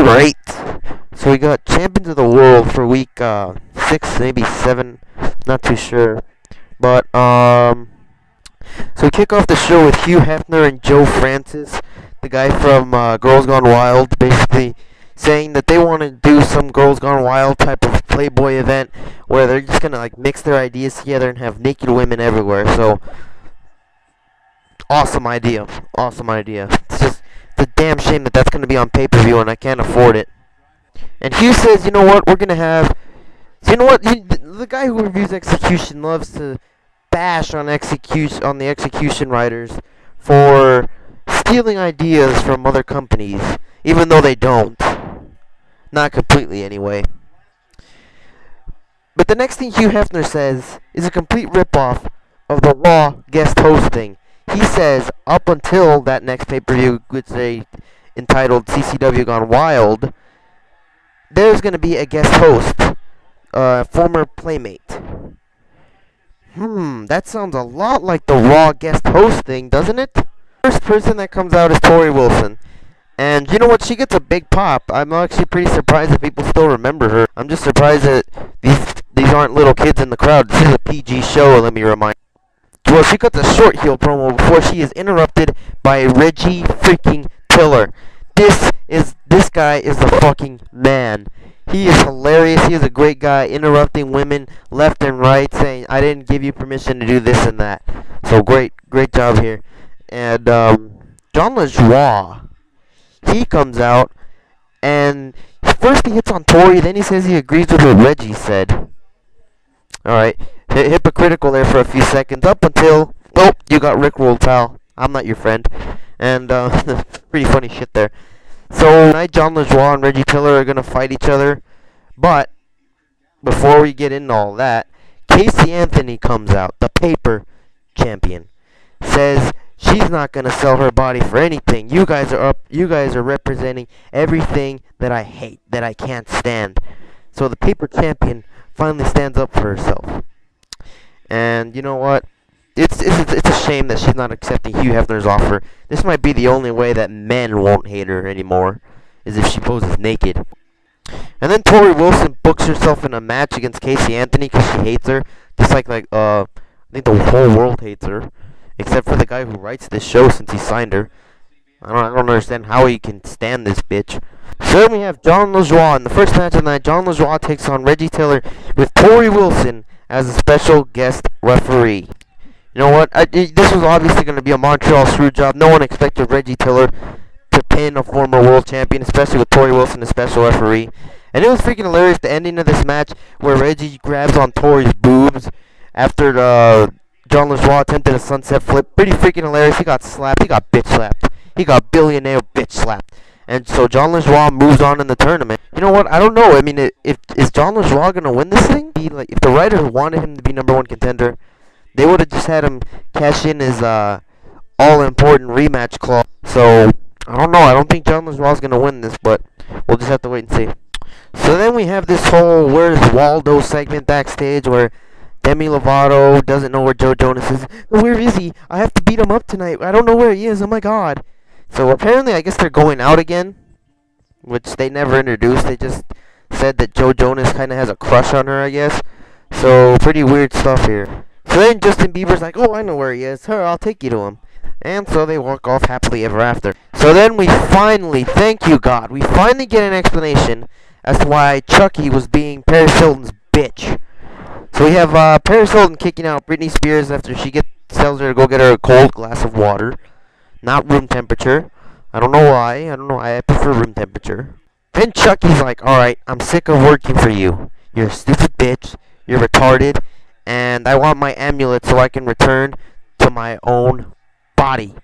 Alright, so we got Champions of the World for week 6, maybe 7, not too sure. But, so we kick off the show with Hugh Hefner and Joe Francis, the guy from Girls Gone Wild, basically saying that they want to do some Girls Gone Wild type of Playboy event where they're just going to like mix their ideas together and have naked women everywhere. So, awesome idea. It's just it's a damn shame that that's going to be on pay-per-view and I can't afford it. And Hugh says, you know what, we're going to have... So you know what, the guy who reviews Execution loves to bash on the execution writers for stealing ideas from other companies, even though they don't. Not completely, anyway. But the next thing Hugh Hefner says is a complete ripoff of the Raw guest hosting. He says, up until that next pay-per-view, which they entitled CCW Gone Wild, there's going to be a guest host, former Playmate. That sounds a lot like the Raw guest host thing, doesn't it? First person that comes out is Tori Wilson. And you know what? She gets a big pop. I'm actually pretty surprised that people still remember her. I'm just surprised that these aren't little kids in the crowd. This is a PG show, let me remind you. Well, she cuts a short heel promo before she is interrupted by Reggie freaking Tiller. This guy is the fucking man. He is hilarious. He is a great guy, interrupting women left and right, saying, I didn't give you permission to do this and that. So great job here. And John LaJoie, he comes out, and first he hits on Tori, then he says he agrees with what Reggie said. Alright, hypocritical there for a few seconds, up until, oh, you got rickrolled, pal. I'm not your friend. And, pretty funny shit there. So, tonight John LaJoie and Reggie Tiller are going to fight each other. But, before we get into all that, Casey Anthony comes out, the paper champion. Says she's not going to sell her body for anything. You guys are representing everything that I hate, that I can't stand. So the paper champion finally stands up for herself. And you know what? It's a shame that she's not accepting Hugh Hefner's offer. This might be the only way that men won't hate her anymore, is if she poses naked. And then Tori Wilson books herself in a match against Casey Anthony because she hates her. Just like I think the whole world hates her, except for the guy who writes this show since he signed her. I don't understand how he can stand this bitch. So then we have John LaJoie in the first match of the night. John LaJoie takes on Reggie Tiller with Tori Wilson as a special guest referee. You know what? This was obviously going to be a Montreal screw job. No one expected Reggie Tiller to pin a former world champion, especially with Tori Wilson as special referee. And it was freaking hilarious, the ending of this match, where Reggie grabs on Tori's boobs after John LaJoie attempted a sunset flip. Pretty freaking hilarious. He got slapped. He got bitch slapped. He got billionaire bitch slapped. And so John LaJoie moves on in the tournament. You know what? I don't know. I mean, is John LaJoie going to win this thing? If the writers wanted him to be #1 contender, they would have just had him cash in his all-important rematch clause. So, I don't know. I don't think John LaJoie is going to win this, but we'll just have to wait and see. So then we have this whole Where's Waldo segment backstage where Demi Lovato doesn't know where Joe Jonas is. Where is he? I have to beat him up tonight. I don't know where he is. Oh my god. So apparently I guess they're going out again, which they never introduced. They just said that Joe Jonas kind of has a crush on her, I guess. So pretty weird stuff here. So then Justin Bieber's like, oh, I know where he is. Her, I'll take you to him. And so they walk off happily ever after. So then we finally, thank you God, we finally get an explanation as to why Chucky was being Paris Hilton's bitch. So we have Paris Hilton kicking out Britney Spears after she tells her to go get her a cold glass of water. Not room temperature. I don't know why. I prefer room temperature. Then Chucky's like, alright, I'm sick of working for you. You're a stupid bitch. You're retarded. And I want my amulet so I can return to my own body.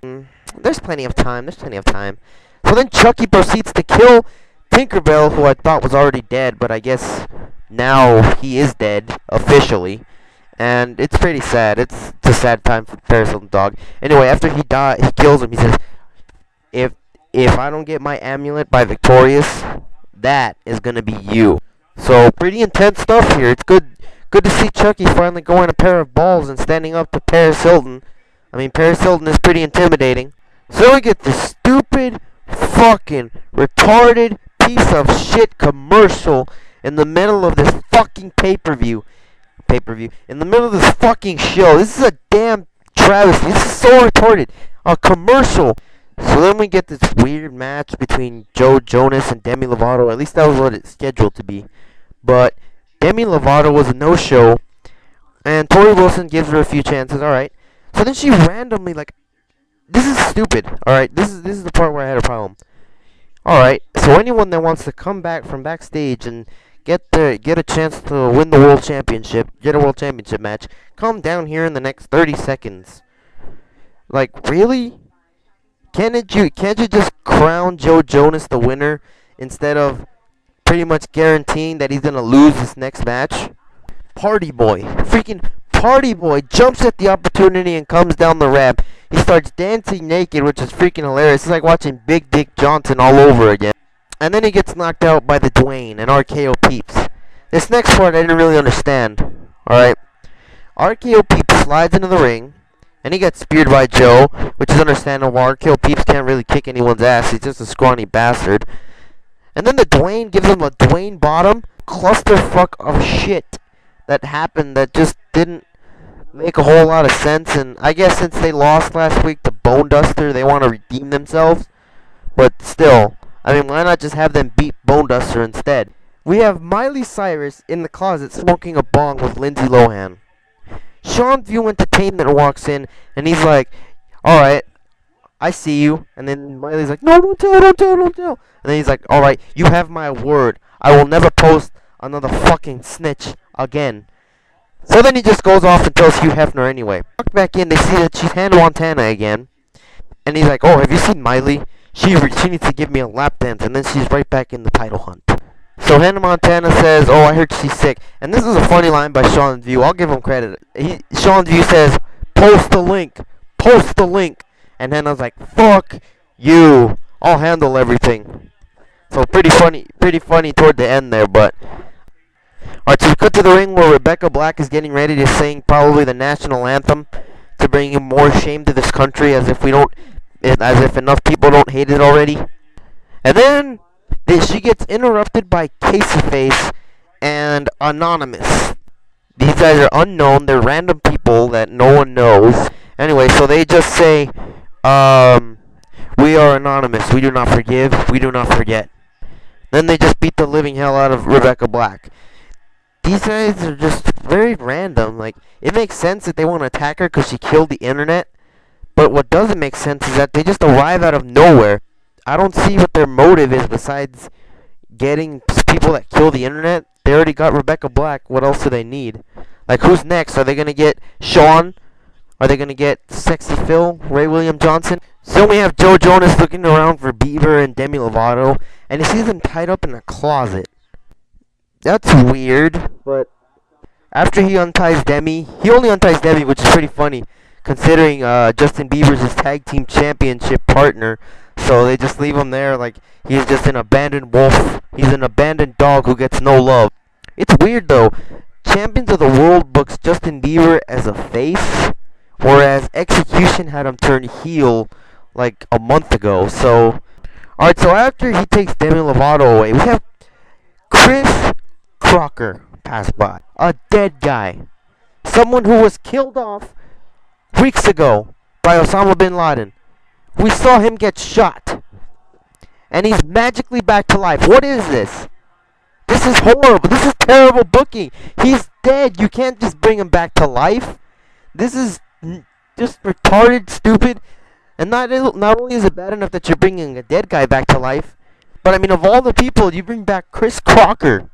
There's plenty of time. So then Chucky proceeds to kill Tinkerbell, who I thought was already dead, but I guess now he is dead, officially. And it's pretty sad. It's a sad time for Paris Hilton's dog. Anyway, after he kills him, he says, if I don't get my amulet by Victorious, that is going to be you. So, pretty intense stuff here. It's good to see Chucky finally going a pair of balls and standing up to Paris Hilton. I mean, Paris Hilton is pretty intimidating. So we get this stupid, fucking, retarded piece of shit commercial in the middle of this fucking pay-per-view. In the middle of this fucking show. This is a damn travesty. This is so retarded. A commercial. So then we get this weird match between Joe Jonas and Demi Lovato. At least that was what it's scheduled to be. But Demi Lovato was a no-show. And Tori Wilson gives her a few chances. Alright. So then she randomly, like... This is stupid. Alright. This is the part where I had a problem. Alright. So anyone that wants to come back from backstage and get a chance to win the world championship, get a world championship match, come down here in the next 30 seconds. Like, really? Can't you just crown Joe Jonas the winner instead of pretty much guaranteeing that he's gonna lose this next match? Party Boy, freaking Party Boy jumps at the opportunity and comes down the ramp. He starts dancing naked, which is freaking hilarious. It's like watching Big Dick Johnson all over again. And then he gets knocked out by the Dwayne and RKO Peeps. This next part I didn't really understand. Alright. RKO Peeps slides into the ring. And he gets speared by Joe, which is understandable. RKO Peeps can't really kick anyone's ass. He's just a scrawny bastard. And then the Dwayne gives him a Dwayne bottom. Clusterfuck of shit that happened that just didn't make a whole lot of sense. And I guess since they lost last week to Bone Duster, they want to redeem themselves. But still, I mean, why not just have them beat Bone Duster instead? We have Miley Cyrus in the closet smoking a bong with Lindsay Lohan. Sean View Entertainment walks in, and he's like, alright, I see you. And then Miley's like, no, don't tell. And then he's like, alright, you have my word. I will never post another fucking snitch again. So then he just goes off and tells Hugh Hefner anyway. Walk back in, they see that she's Hannah Montana again. And he's like, oh, have you seen Miley? She needs to give me a lap dance. And then she's right back in the title hunt. So Hannah Montana says, oh, I heard she's sick. And this is a funny line by Sean View. I'll give him credit. Sean View says, post the link. And Hannah's like, fuck you. I'll handle everything. So pretty funny toward the end there, but... Alright, so we cut to the ring where Rebecca Black is getting ready to sing probably the national anthem to bring more shame to this country, as if enough people don't hate it already. And then... she gets interrupted by Caseyface and Anonymous. These guys are unknown. They're random people that no one knows. Anyway, so they just say, we are anonymous. We do not forgive. We do not forget. Then they just beat the living hell out of Rebecca Black. These guys are just very random. Like, it makes sense that they want to attack her because she killed the internet. But what doesn't make sense is that they just arrive out of nowhere. I don't see what their motive is besides getting people that kill the internet. They already got Rebecca Black. What else do they need? Like, who's next? Are they going to get Sean? Are they going to get Sexy Phil? Ray William Johnson? So we have Joe Jonas looking around for Bieber and Demi Lovato. And he sees them tied up in a closet. That's weird. But after he unties Demi, he only unties Demi, which is pretty funny, considering Justin Bieber's his tag team championship partner. So they just leave him there like he's just an abandoned wolf. He's an abandoned dog who gets no love. It's weird though. Champions of the World books Justin Bieber as a face, whereas Execution had him turn heel like a month ago. So, alright, so after he takes Demi Lovato away, we have Chris Crocker pass by. A dead guy. Someone who was killed off weeks ago by Osama bin Laden. We saw him get shot. And he's magically back to life. What is this? This is horrible. This is terrible booking. He's dead. You can't just bring him back to life. This is just retarded, stupid. And not only is it bad enough that you're bringing a dead guy back to life, but I mean, of all the people, you bring back Chris Crocker.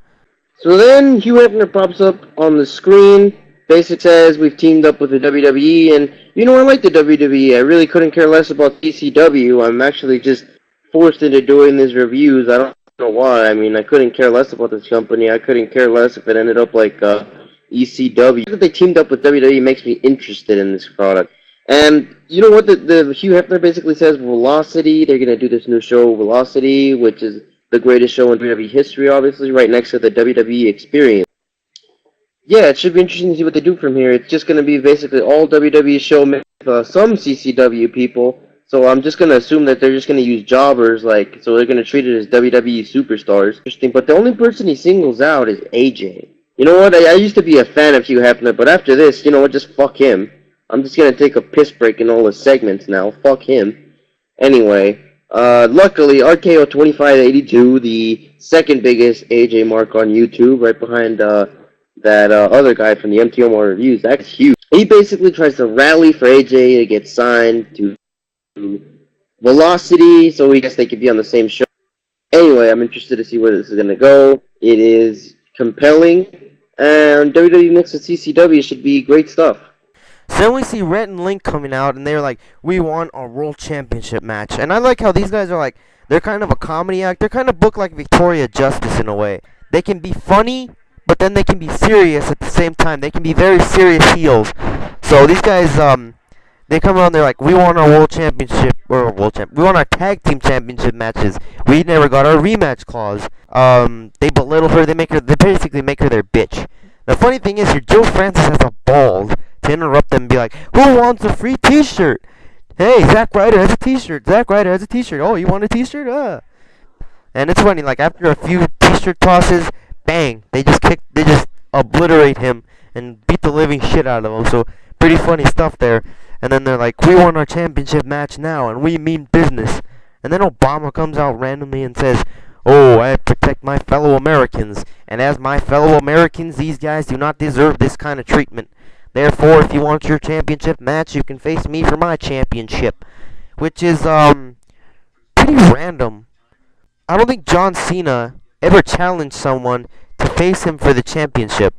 So then Hugh Hefner pops up on the screen. Basically says we've teamed up with the WWE, and you know, I like the WWE. I really couldn't care less about CCW. I'm actually just forced into doing these reviews. I don't know why. I mean, I couldn't care less about this company. I couldn't care less if it ended up like ECW. The fact that they teamed up with WWE makes me interested in this product. And you know what? The Hugh Hefner basically says Velocity. They're gonna do this new show, Velocity, which is the greatest show in WWE history, obviously, right next to the WWE Experience. Yeah, it should be interesting to see what they do from here. It's just going to be basically all WWE show with some CCW people. So I'm just gonna assume that they're just gonna use jobbers, like, so they're gonna treat it as WWE superstars. Interesting, but the only person he singles out is AJ. You know what? I used to be a fan of Hugh Hefner, but after this, you know what? Just fuck him. I'm just gonna take a piss break in all his segments now. Fuck him. Anyway, luckily, RKO 2582, the second biggest AJ mark on YouTube, right behind that other guy from the MTO More Reviews. That's huge. He basically tries to rally for AJ to get signed to Velocity, so we guess they could be on the same show. Anyway, I'm interested to see where this is going to go. It is compelling, and WWE mixed with CCW should be great stuff. So then we see Rhett and Link coming out, and they're like, we want a World Championship match. And I like how these guys are like, they're kind of a comedy act. They're kind of booked like Victoria Justice in a way. They can be funny, but then they can be serious at the same time. They can be very serious heels. So these guys, they come around, they're like, we want our World Championship, or we want our Tag Team Championship matches. We never got our rematch clause. They belittle her, they basically make her their bitch. The funny thing is, here, Joe Francis has a balls to interrupt them and be like, who wants a free t-shirt? Hey, Zack Ryder has a t-shirt. Zack Ryder has a t-shirt. Oh, you want a t-shirt? And it's funny, like, after a few t-shirt tosses, bang, they just obliterate him and beat the living shit out of him. So, pretty funny stuff there. And then they're like, we want our championship match now, and we mean business. And then Obama comes out randomly and says, oh, I protect my fellow Americans. And as my fellow Americans, these guys do not deserve this kind of treatment. Therefore, if you want your championship match, you can face me for my championship. Which is, pretty random. I don't think John Cena ever challenged someone to face him for the championship.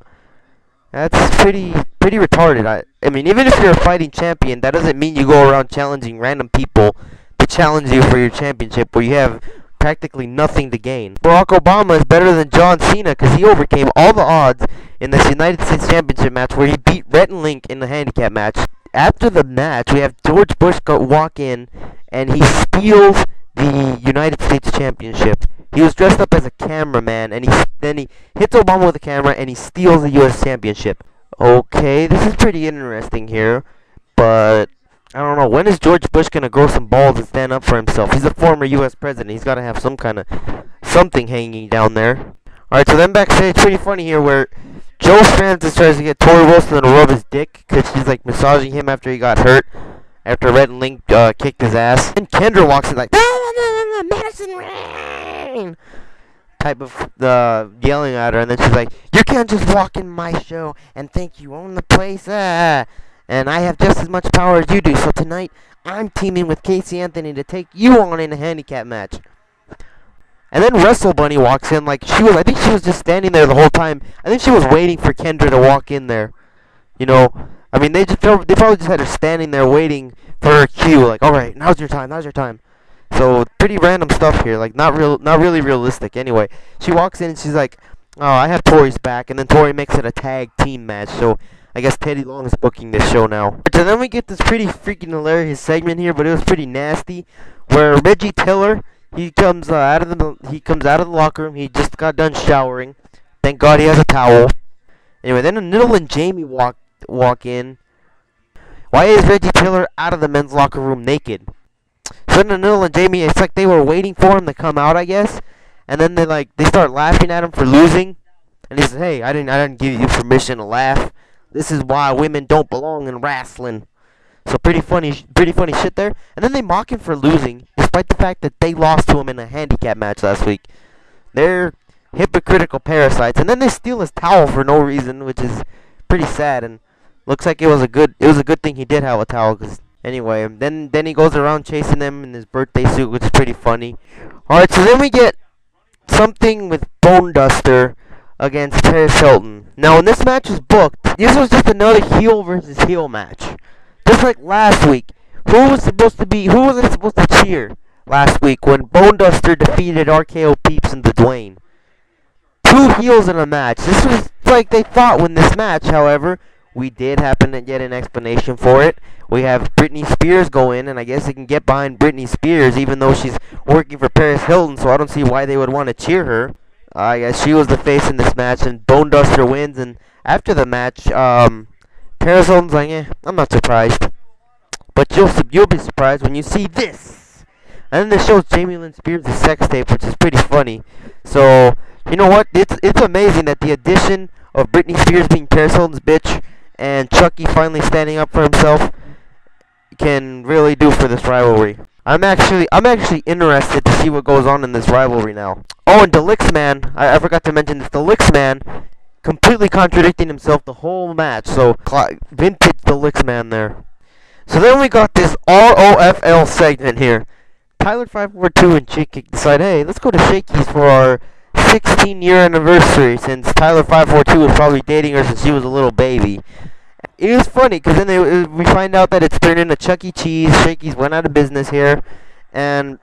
That's pretty retarded. I mean, even if you're a fighting champion, that doesn't mean you go around challenging random people to challenge you for your championship where you have practically nothing to gain. Barack Obama is better than John Cena because he overcame all the odds in this United States Championship match where he beat Rhett and Link in the handicap match. After the match, we have George Bush walk in, and he steals the United States Championship. He was dressed up as a cameraman, and then he hits Obama with a camera, and he steals the U.S. Championship. Okay, this is pretty interesting here, but I don't know. When is George Bush gonna grow some balls and stand up for himself? He's a former U.S. president. He's got to have some kind of something hanging down there. All right, so then backstage, pretty funny here, where Joe Francis tries to get Tori Wilson to rub his dick because she's like massaging him after he got hurt, after Red and Link kicked his ass. And Kendra walks in like, Madison Rain, type of yelling at her, and then she's like, you can't just walk in my show and think you own the place, and I have just as much power as you do, so tonight I'm teaming with Casey Anthony to take you on in a handicap match. And then Wrestle Bunny walks in like I think she was just standing there the whole time. I think she was waiting for Kendra to walk in there. You know, I mean, they probably just had her standing there waiting for her cue, like, all right, now's your time. So pretty random stuff here, like not really realistic. Anyway, she walks in and she's like, oh, I have Tori's back, and then Tori makes it a tag team match. So I guess Teddy Long is booking this show now. So then we get this pretty freaking hilarious segment here, but it was pretty nasty, where Reggie Tiller, he comes out of the locker room. He just got done showering. Thank God he has a towel. Anyway, then Niddle and Jamie walk in. Why is Reggie Tiller out of the men's locker room naked? So then Niddle and Jamie, it's like they were waiting for him to come out, I guess. And then they start laughing at him for losing. And he says, hey, I didn't give you permission to laugh. This is why women don't belong in wrestling. So pretty funny shit there. And then they mock him for losing, despite the fact that they lost to him in a handicap match last week. They're hypocritical parasites. And then they steal his towel for no reason, which is pretty sad. And looks like it was a good thing he did have a towel. Cause anyway, then he goes around chasing them in his birthday suit, which is pretty funny. All right, so then we get something with Bone Duster against Paris Hilton. Now, when this match was booked, this was just another heel versus heel match. Just like last week, who was it supposed to cheer last week when Bone Duster defeated RKO Peeps and the Dwayne? Two heels in a match. This was like they thought when this match, however, we did happen to get an explanation for it. We have Britney Spears go in, and I guess they can get behind Britney Spears even though she's working for Paris Hilton, so I don't see why they would want to cheer her. I guess she was the face in this match, and Bone Duster wins, and after the match, Paris Hilton's like, I'm not surprised. But you'll be surprised when you see this. And then it shows Jamie Lynn Spears' sex tape, which is pretty funny. So you know what? It's amazing that the addition of Britney Spears being Paris Hilton's bitch and Chucky finally standing up for himself can really do for this rivalry. I'm actually interested to see what goes on in this rivalry now. Oh, and Deluxe Man, I forgot to mention this. Deluxe Man completely contradicting himself the whole match. So vintage Deluxe Man there. So then we got this ROFL segment here. Tyler 542 and Chick Kick decide, hey, let's go to Shakey's for our 16-year anniversary, since Tyler 542 was probably dating her since she was a little baby. It was funny because then we find out that it's turned into Chuck E. Cheese. Shakey's went out of business here, and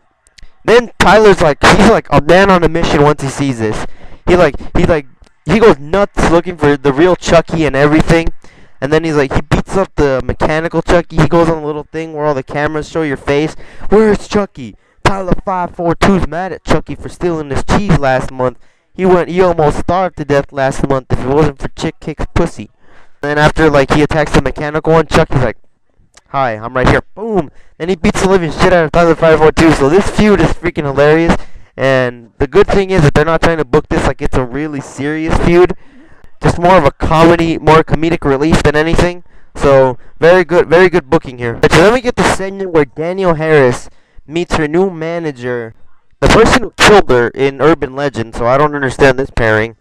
then Tyler's like, he's like a man on a mission once he sees this. He goes nuts looking for the real Chucky and everything. And then he beats up the mechanical Chucky. He goes on a little thing where all the cameras show your face. Where's Chucky? Tyler 542's mad at Chucky for stealing his cheese last month. He almost starved to death last month if it wasn't for Chick Kick's pussy. Then after he attacks the mechanical one, Chucky's like, hi, I'm right here. Boom. Then he beats the living shit out of Tyler 542. So this feud is freaking hilarious. And the good thing is that they're not trying to book this like it's a really serious feud. Just more of a more comedic relief than anything. So very good booking here. So then we get the segment where Danielle Harris meets her new manager, the person who killed her in Urban Legend. So I don't understand this pairing.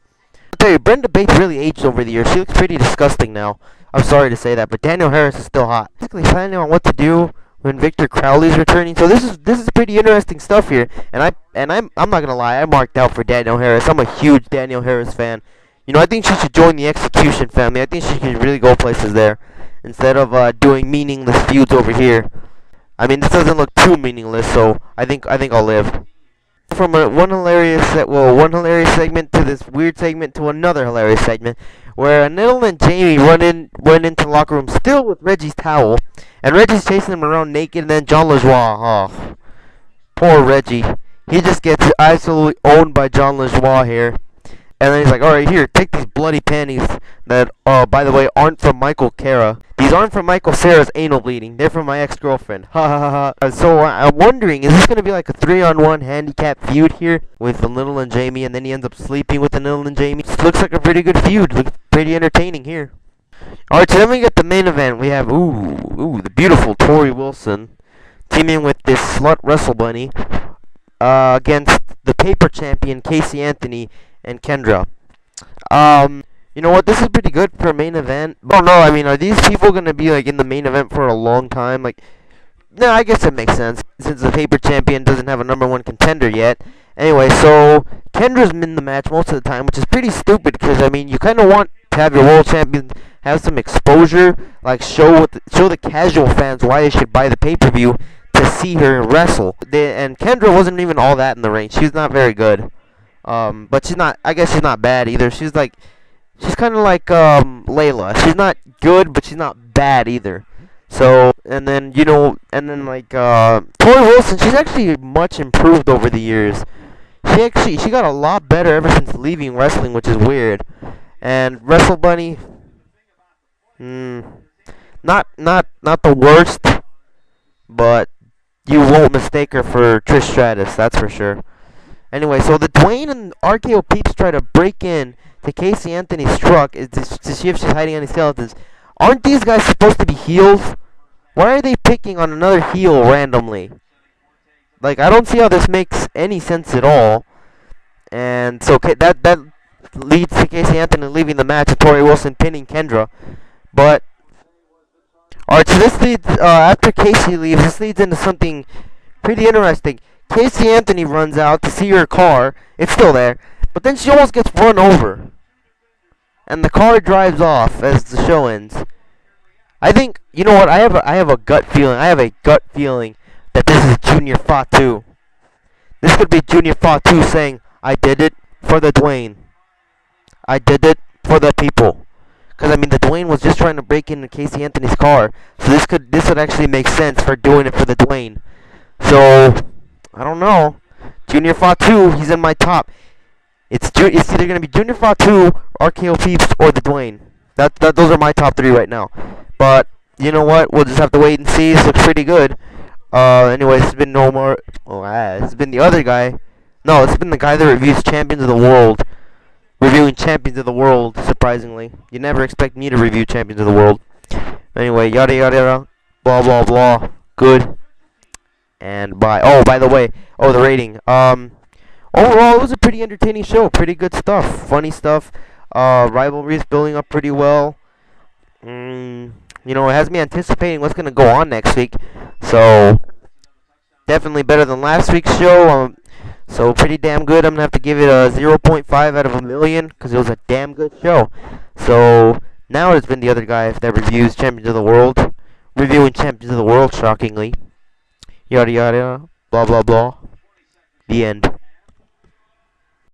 I'll tell you, Brenda Bates really aged over the years. She looks pretty disgusting now. I'm sorry to say that, but Danielle Harris is still hot. Basically planning on what to do when Victor Crowley's returning. So this is pretty interesting stuff here. And I'm not gonna lie, I marked out for Danielle Harris. I'm a huge Danielle Harris fan. You know, I think she should join the Execution family. I think she could really go places there instead of doing meaningless feuds over here. I mean, this doesn't look too meaningless, so I think I'll live. From one hilarious segment to this weird segment to another hilarious segment, where Anil and Jamie went into the locker room still with Reggie's towel, and Reggie's chasing them around naked, and then John LaJoie, oh, poor Reggie, he just gets absolutely owned by John LaJoie here. And then he's like, alright, here, take these bloody panties that, by the way, aren't from Michael Cera. These aren't from Michael Cera's anal bleeding. They're from my ex-girlfriend. Ha ha ha ha. So I'm wondering, is this going to be like a 3-on-1 handicap feud here with Anil and Jamie, and then he ends up sleeping with Anil and Jamie? This looks like a pretty good feud. Looks pretty entertaining here. Alright, so then we get the main event. We have, the beautiful Tori Wilson teaming with this slut Wrestle Bunny against the paper champion Casey Anthony and Kendra. You know what? This is pretty good for a main event. I don't know. I mean, are these people gonna be in the main event for a long time? No, I guess it makes sense since the paper champion doesn't have a #1 contender yet. Anyway, so Kendra's in the match most of the time, which is pretty stupid because I mean, you kind of want to have your world champion have some exposure, show the casual fans why they should buy the pay-per-view to see her wrestle. And Kendra wasn't even all that in the ring. She's not very good. But she's not, I guess she's not bad either. She's kind of like, Layla. She's not good, but she's not bad either. So, and then, Tori Wilson, she's actually much improved over the years. She got a lot better ever since leaving wrestling, which is weird. And Wrestle Bunny, not the worst, but you won't mistake her for Trish Stratus, that's for sure. Anyway, so the Dwayne and RKO peeps try to break in to Casey Anthony's truck to see if she's hiding any skeletons. Aren't these guys supposed to be heels? Why are they picking on another heel randomly? I don't see how this makes any sense at all. And so that leads to Casey Anthony leaving the match and Tori Wilson pinning Kendra. But alright, so this leads after Casey leaves, this leads into something pretty interesting. Casey Anthony runs out to see her car. It's still there. But then she almost gets run over. And the car drives off as the show ends. I think, you know what, I have a gut feeling. I have a gut feeling that this is Junior Fatu. This could be Junior Fatu saying, I did it for the Dwayne. I did it for the people. Because, I mean, the Dwayne was just trying to break into Casey Anthony's car. So this would actually make sense for doing it for the Dwayne. So I don't know. Junior Fatu, he's in my top. It's either gonna be Junior Fatu, RKO Peeps, or the Dwayne. Those are my top 3 right now. But you know what? We'll just have to wait and see. This looks pretty good. Anyways, it's been no more. Oh, it's been the other guy. No, it's been the guy that reviews Champions of the World. Reviewing Champions of the World, surprisingly. You never expect me to review Champions of the World. Anyway, yada yada yada. Blah blah blah. Good. And bye. Oh, by the way. Oh, the rating. Overall, it was a pretty entertaining show. Pretty good stuff. Funny stuff. Rivalries building up pretty well. You know, it has me anticipating what's going to go on next week. So, definitely better than last week's show. So, pretty damn good. I'm going to have to give it a 0.5 out of a million because it was a damn good show. So, now it's been the other guy that reviews Champions of the World. Reviewing Champions of the World, shockingly. Yada yada. Blah blah blah. The end.